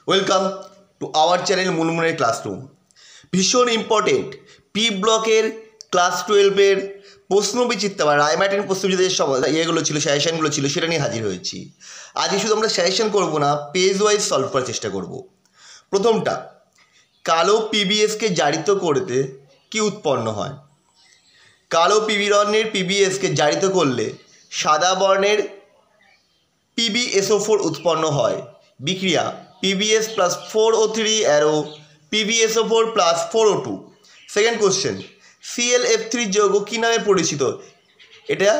Welcome to our channel মুনমুনের classroom. ভীষণ important P ব্লকের ক্লাস 12-এর প্রশ্নবিচিত্রা বা রায়মার্টিন প্রশ্নবিচিত্রের সব ইয়েগুলো ছিল, সাজেশনগুলো ছিল, সেটা নিয়ে হাজির হয়েছি। আজকে শুধু আমরা সাজেশন করবো না, পেজ ওয়াইজ সলভ করার চেষ্টা করব। প্রথমটা, কালো পিবিএসকে জারিত করতে কি উৎপন্ন হয়? কালো পিবি বর্ণের পিবিএসকে জারিত করলে সাদা বর্ণের PbSO4 উৎপন্ন হয়। বিক্রিয়া PbS plus 4O3 arrow PbSO4 plus 4O2। Second question, ClF3 যৌগ কী নামে পরিচিত? এটা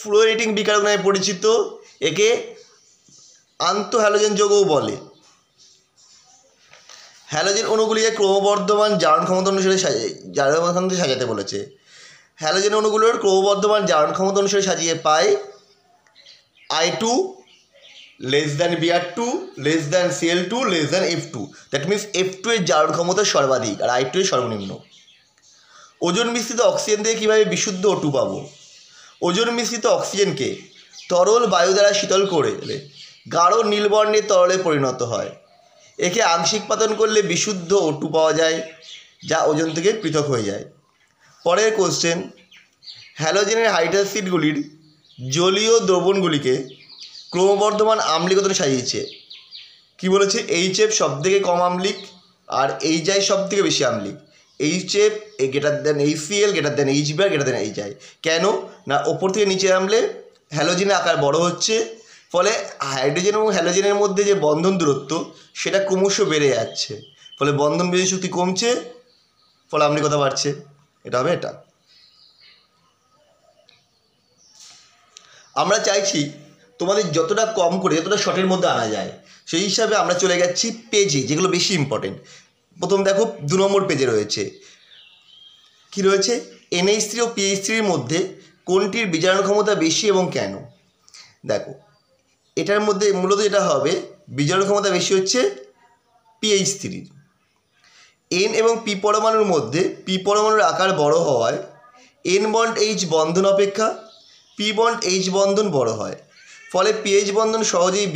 ফ্লোরেটিং বিকারক নামে পরিচিত। একে আন্তঃহ্যালোজেন যৌগও বলে। হ্যালোজেন অণুগুলিকে ক্রমবর্ধমান জারণ ক্ষমতা অনুসারে সাজাতে বলেছে। হ্যালোজেন অণুগুলোর ক্রমবর্ধমান জারণ ক্ষমতা অনুসারে সাজিয়ে পায় I2 less than Br2 less than Cl2 less than F2। That means F2 এর জারণ ক্ষমতা সর্বাধিক আর I2 এর সর্বনিম্ন। ওজোন মিশ্রিত অক্সিজেন থেকে কীভাবে বিশুদ্ধ O2 পাবো? ওজোন মিশ্রিত অক্সিজেনকে তরল বায়ু দ্বারা শীতল করে গাঢ় নীল বর্ণের তরলে পরিণত হয়। একে আংশিক পাতন করলে বিশুদ্ধ O2 পাওয়া যায়, যা ওজোন থেকে পৃথক হয়ে যায়। পরের কোশ্চেন, হ্যালোজেনের হাইড্রোক্সাইডগুলির জলীয় দ্রবণগুলিকে ক্রমবর্ধমান আম্লিকতনে সাজিয়েছে। কি বলেছে? HF সবথেকে কম আম্লিক আর HI সবথেকে বেশি আম্লিক। HF greater than HCl greater than HBr greater than HI। কেন না, ওপর থেকে নিচে নামলে হ্যালোজেনের আকার বড় হচ্ছে, ফলে হাইড্রোজেন এবং হ্যালোজেনের মধ্যে যে বন্ধন দূরত্ব সেটা ক্রমশ বেড়ে যাচ্ছে, ফলে বন্ধন বিরোধী শক্তি কমছে, ফলে আম্লিকতা বাড়ছে। এটা হবে এটা। আমরা চাইছি তোমাদের যতটা কম করে যতটা শর্টের মধ্যে আনা যায়, সেই হিসাবে আমরা চলে যাচ্ছি পেজে, যেগুলো বেশি ইম্পর্টেন্ট। প্রথম দেখো 2 নম্বর পেজে রয়েছে, কি রয়েছে? NH3 ও PH3-র মধ্যে কোনটির বিজারণ ক্ষমতা বেশি এবং কেন? দেখো, এটার মধ্যে মূলত যেটা হবে, বিজারণ ক্ষমতা বেশি হচ্ছে PH3-র। N এবং P পরমাণুর মধ্যে P পরমাণুর আকার বড় হওয়ায় N বন্ড H বন্ধন অপেক্ষা P বন্ড H বন্ধন বড় হয়, ফলে PH বন্ধন সহজেই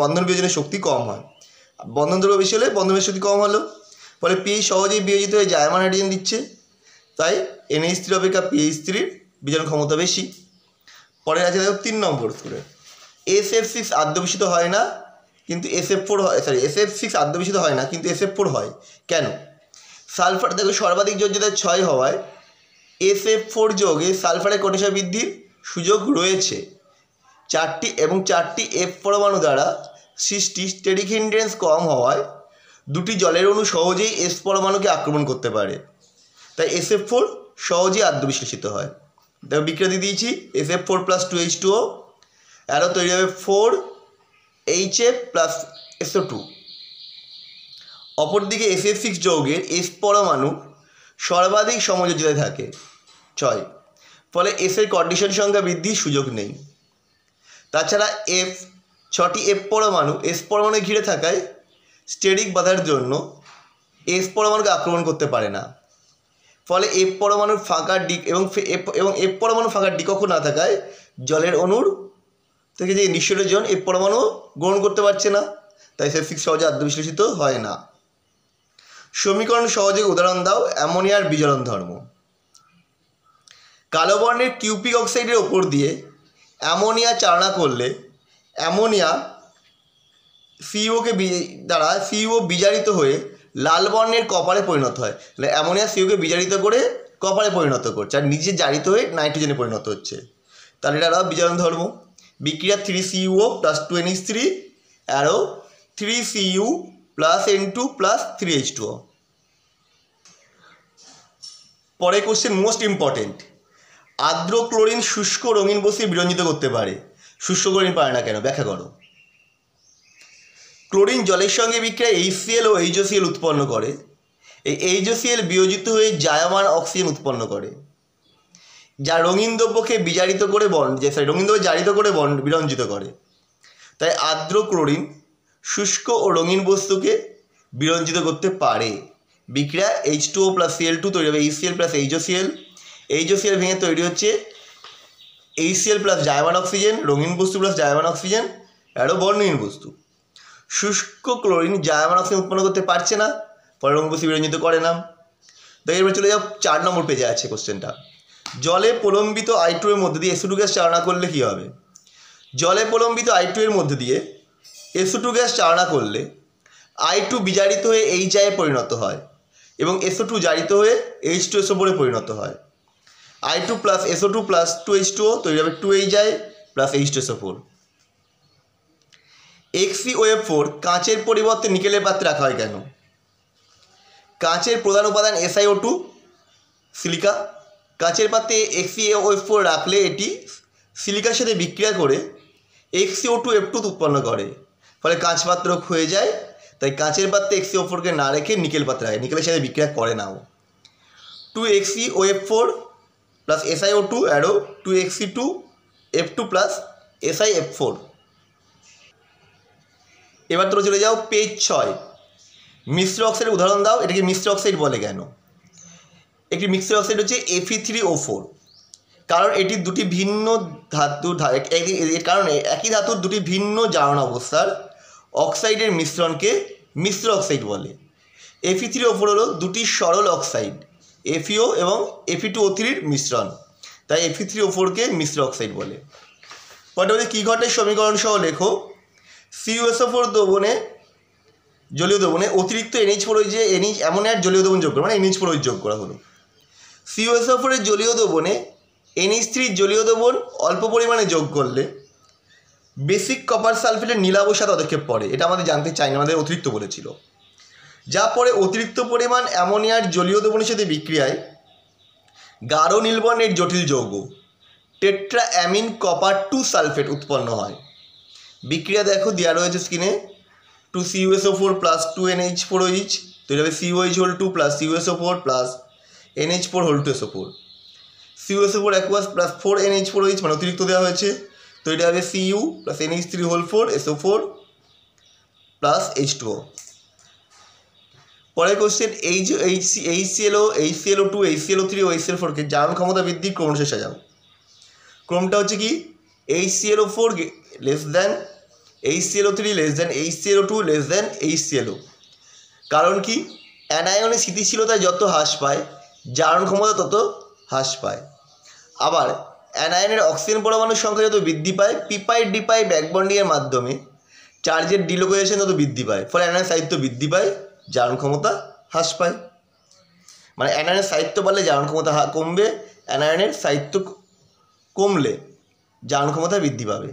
বন্ধন বিয়োজনে শক্তি কম হয়। বন্ধন দ্রব্য বেশি হলে বন্ধনের শক্তি কম হলো, ফলে PH সহজেই বিয়োজিত হয়ে জায়মান হাইড্রোজেন দিচ্ছে, তাই NH3 অপেক্ষা PH3-র বিজারণ ক্ষমতা বেশি। পরে আছে দেখো 3 নম্বর করে, SF6 আদ্যবিশিত হয় না কিন্তু SF4 হয়, SF6 আদ্যবিশিত হয় না কিন্তু SF4 হয়। কেন? সালফার দেখো সর্বাধিক যোজ্যতা 6 হওয়ায় SF4 যৌগে সালফারের কণিকা বৃদ্ধির সুযোগ রয়েছে। 4টি F পরমাণু দ্বারা সৃষ্টি স্টেরিক হিন্ড্রেন্স কম হওয়ায় 2টি জলের অণু সহজেই S পরমাণুকে আক্রমণ করতে পারে, তাই SF4 সহজেই আদ্যবিশ্লেষিত হয়। দেখো বিক্রিয়া দিয়ে দিয়েছি, SF4 প্লাস 2H2O আরও তৈরি হবে 4HF প্লাস SO2। অপরদিকে SF6 যৌগের S পরমাণু সর্বাধিক সমযোজ্যতায় থাকে 6, ফলে S এর কন্ডিশন সংখ্যা বৃদ্ধির সুযোগ নেই। তাছাড়া 6টি F পরমাণু S পরমাণু ঘিরে থাকায় স্টেরিক বাধার জন্য S পরমাণুকে আক্রমণ করতে পারে না, ফলে F পরমাণুর ফাঁকা দিক এবং F পরমাণু ফাঁকা দিকক্ষ না থাকায় জলের অণুর থেকে যে নিঃসরণ F পরমাণু গ্রহণ করতে পারছে না, তাই SF6 সহজে আদ্যবিশ্লেষিত হয় না। সমীকরণ সহজে উদাহরণ দাও অ্যামোনিয়ার বিজারণ ধর্ম। কালো বর্ণের কিউপিক অক্সাইডের ওপর দিয়ে অ্যামোনিয়া চালনা করলে অ্যামোনিয়া CO বিজারিত হয়ে লাল বর্ণের কপারে পরিণত হয়। তাহলে অ্যামোনিয়া CO বিজারিত করে কপারে পরিণত করছে, আর নিচে জারিত হয়ে নাইট্রোজেনে পরিণত হচ্ছে, তাহলে এটা বিজারণ ধর্ম। বিক্রিয়া 3CuO plus 2NH3 arrow 3Cu plus N2 plus 3H2O। পরে কোশ্চেন মোস্ট ইম্পর্টেন্ট, আর্দ্র ক্লোরিন শুষ্ক রঙিন বস্তুকে বিরঞ্জিত করতে পারে, শুষ্ক ক্লোরিন পারে না কেন? ব্যাখ্যা করো। ক্লোরিন জলের সঙ্গে বিক্রিয়ায় HCl ও HOCl উৎপন্ন করে। এই HOCl বিয়োজিত হয়ে জায়মান অক্সিজেন উৎপন্ন করে, যা রঙিন দ্রব্যকে জারিত করে বিরঞ্জিত করে। তাই আর্দ্র ক্লোরিন শুষ্ক ও রঙিন বস্তুকে বিরঞ্জিত করতে পারে। বিক্রিয়া H2O প্লাস Cl2 তৈরি হবে HCl প্লাস HOCl। HOCl ভেঙে তৈরি হচ্ছে HCl প্লাস জায়মান অক্সিজেন, রঙিন বস্তু প্লাস জায়মান অক্সিজেন, আরও বর্ণহীন বস্তু। শুষ্ক ক্লোরিন জায়মান অক্সিজেন উৎপন্ন করতে পারছে না, ফলে রঙ্গবস্তু বিরঞ্জিত করে না। তো এরপরে চলে যাও 4 নম্বর পেজে আছে কোশ্চেনটা। জলে প্রলম্বিত I2 এর মধ্যে দিয়ে SO2 গ্যাস চালনা করলে কী হবে? জলে প্রলম্বিত I2 এর মধ্যে দিয়ে SO2 গ্যাস চালনা করলে I2 বিজারিত হয়ে HI এ পরিণত হয় এবং SO2 জারিত হয়ে H2SO4 এ পরিণত হয়। I2 plus SO2 plus 2H2O তৈরি হবে 2HI প্লাস H2SO4। XeOF4 কাঁচের পরিবর্তে নিকেলের পাত্রে রাখা হয় কেন? কাঁচের প্রধান উপাদান SiO2 সিলিকা। কাঁচের পাত্রে XeOF4 রাখলে এটি সিলিকার সাথে বিক্রিয়া করে XeO2F2 উৎপন্ন করে, ফলে কাঁচ পাত্র ক্ষয়ে যায়। তাই কাঁচের পাত্রে XeO4কে না রেখে নিকেল পাত্রে রাখে, নিকেলের সাথে বিক্রিয়া করে নাও। 2XeOF4 plus SiO2 arrow 2Xe2F2 plus SiF4। এবার তোমরা চলে যাও পেজ 6। মিশ্র অক্সাইডের উদাহরণ দাও। এটাকে মিশ্র অক্সাইড বলে কেন? একটি মিশ্র অক্সাইড হচ্ছে Fe3O4, কারণ এটি দুটি ভিন্ন ধাতু, কারণ একই ধাতুর দুটি ভিন্ন জারণ অবস্থার অক্সাইডের মিশ্রণকে মিশ্র অক্সাইড বলে। Fe3O4 হলো দুটি সরল অক্সাইড FeO এবং Fe2O3 মিশ্রণ, তাই Fe3O4কে মিশ্র অক্সাইড বলে। পরে কী ঘটে সমীকরণ সহ লেখো। CuSO4 দ্রবণে, জলীয় দ্রবণে অতিরিক্ত NH4 যে অ্যামোনিয়ার জলীয় দ্রবণ যোগ করা, মানে NH4 যোগ করা হলো। CuSO4 এর জলীয় দ্রবণে NH3 জলীয় দ্রবণ অল্প পরিমাণে যোগ করলে বেসিক কপার সালফেটের নীলাবর সাথে পদক্ষেপ পড়ে। এটা আমাদের জানতে চাই না, আমাদের অতিরিক্ত বলেছিল। যা পরে অতিরিক্ত পরিমাণ অ্যামোনিয়ার জলীয় দ্রবণের সাথে বিক্রিয়ায় গাঢ় নীলবর্ণের জটিল যৌগ টেট্রাঅ্যামিন কপার 2 সালফেট উৎপন্ন হয়। বিক্রিয়া দেখো দেওয়া রয়েছে স্ক্রিনে। 2CuSO4 প্লাস 2NH4OH তৈরি হবে COH2 plus CuSO4 plus NH4 CuSO4 aqueous plus 4NH4OH মানে অতিরিক্ত দেওয়া হয়েছে, তো এটা হবে Cu plus NH3 SO4 plus H2O। পরের কোশ্চেন, HClO2 HClO3 ও HCl4কে জারণ ক্ষমতা বৃদ্ধির ক্রমশ সাজাও। ক্রমটা হচ্ছে কি? HClO4 less than HClO3 less than HClO2 less than HClO। কারণ কি? অ্যানায়নের স্থিতিশীলতা যত হ্রাস পায় জারণ ক্ষমতা তত হ্রাস পায়। আবার অ্যানায়নের অক্সিজেন পরমাণুর সংখ্যা যত বৃদ্ধি পায় pি-ডি ব্যাকবন্ডিংয়ের মাধ্যমে চার্জের ডিলোকেশন তত বৃদ্ধি পায়, ফলে অ্যানায়নের সাহিত্য বৃদ্ধি পায়, জারণ ক্ষমতা হ্রাস পায়। মানে অ্যানায়নের সাহিত্য বাড়লে জারণ ক্ষমতা কমবে, অ্যানায়নের সাহিত্য কমলে জারণ ক্ষমতা বৃদ্ধি পাবে।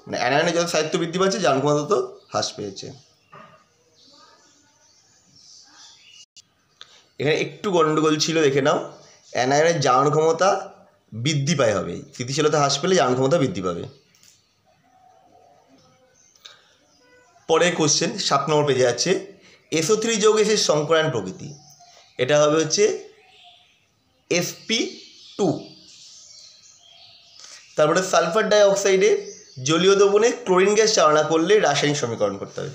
মানে অ্যানায়নের যত সাহিত্য বৃদ্ধি পাচ্ছে জারণ ক্ষমতা তত হ্রাস পেয়েছে। এখানে একটু গণ্ডগোল ছিল, দেখে নাও। অ্যানায়নের জারণ ক্ষমতা বৃদ্ধি পায় হবে, স্থিতিশীলতা হ্রাস পেলে জারণ ক্ষমতা বৃদ্ধি পাবে। পরের কোশ্চেন 7 নম্বর পেজে আছে। SO3 যৌগের সংকরায়ন প্রকৃতি, এটা হবে হচ্ছে sp2। তারপরে সালফার ডাইঅক্সাইডে জলীয় দ্রবণে ক্লোরিন গ্যাস চালনা করলে রাসায়নিক সমীকরণ করতে হবে।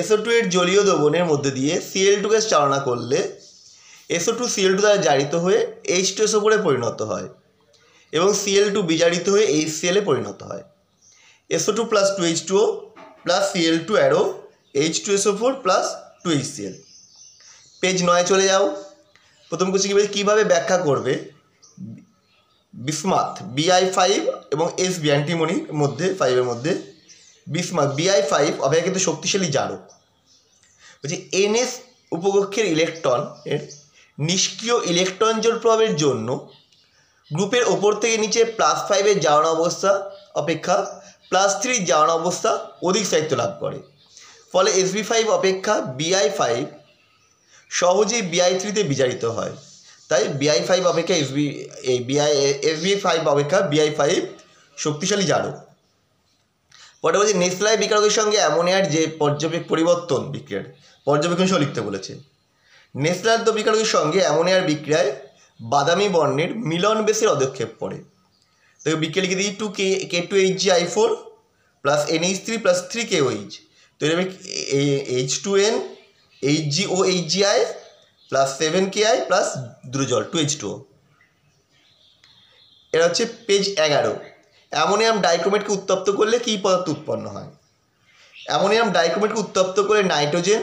SO2 এর জলীয় দ্রবণের মধ্যে দিয়ে Cl2 গ্যাস চালনা করলে SO2 Cl2 দ্বারা জারিত হয়ে H2SO4 এ পরিণত হয় এবং Cl2 বিজারিত হয়ে HCl এ পরিণত হয়। SO2 plus 2H2O plus Cl2 arrow H2SO4 plus 2HCl। Page 9 চলে যাও। প্রথম কোশ্চেন কীভাবে ব্যাখ্যা করবে বিসমাথ Bi5 এবং Sb অ্যান্টিমনির মধ্যে 5-এর মধ্যে বিসমাথ Bi5 অপেক্ষাকৃত শক্তিশালী জারক। বলছি NS উপকক্ষের ইলেকট্রন এর নিষ্ক্রিয় ইলেকট্রন জোড় প্রভাবের জন্য গ্রুপের ওপর থেকে নিচে +5 জারণ অবস্থা অপেক্ষা +3 জারণ অবস্থা অধিক স্থায়িত্ব লাভ করে, ফলে Sb5 অপেক্ষা Bi5 সহজেই Bi3 তে বিজারিত হয়। তাই Bi5 অপেক্ষা Sb5 অপেক্ষা Bi5 শক্তিশালী জারক। পরে বলছি নেসলাই বিকারকের সঙ্গে অ্যামোনিয়ার যে পরিবর্তন বিক্রিয়ার পর্যবেক্ষণ সহ লিখতে বলেছে। নেসলার বিকারকের সঙ্গে অ্যামোনিয়ার বিক্রিয়ায় বাদামি বর্ণের মিলন বেসের পদক্ষেপ পড়ে। তো বিক্রিয়া লিখে দিই 2K2HgI4 plus NH3 plus 3KOH তৈরি হবে H2N HgOHgI plus 7Ki plus দ্রুজল 2H2O। এটা হচ্ছে পেজ 11। অ্যামোনিয়াম ডাইক্রোমেটকে উত্তপ্ত করলে কী পদার্থ উৎপন্ন হয়? অ্যামোনিয়াম ডাইক্রোমেটকে উত্তপ্ত করে নাইট্রোজেন,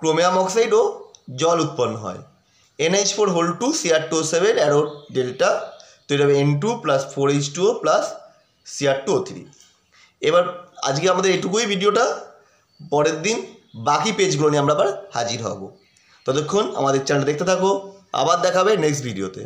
ক্রোমিয়াম অক্সাইড ও জল উৎপন্ন হয়। NH4 Cr2O7 অ্যারো ডেল্টা তৈরি হবে N2 + 4H2O + Cr2O3। এবার আজকে আমাদের এটুকুই ভিডিওটা। পরের দিন বাকি পেজগুলো নিয়ে আমরা আবার হাজির হব। ততক্ষণ আমাদের চ্যানেলটা দেখতে থাকো। আবার দেখা হবে নেক্সট ভিডিওতে।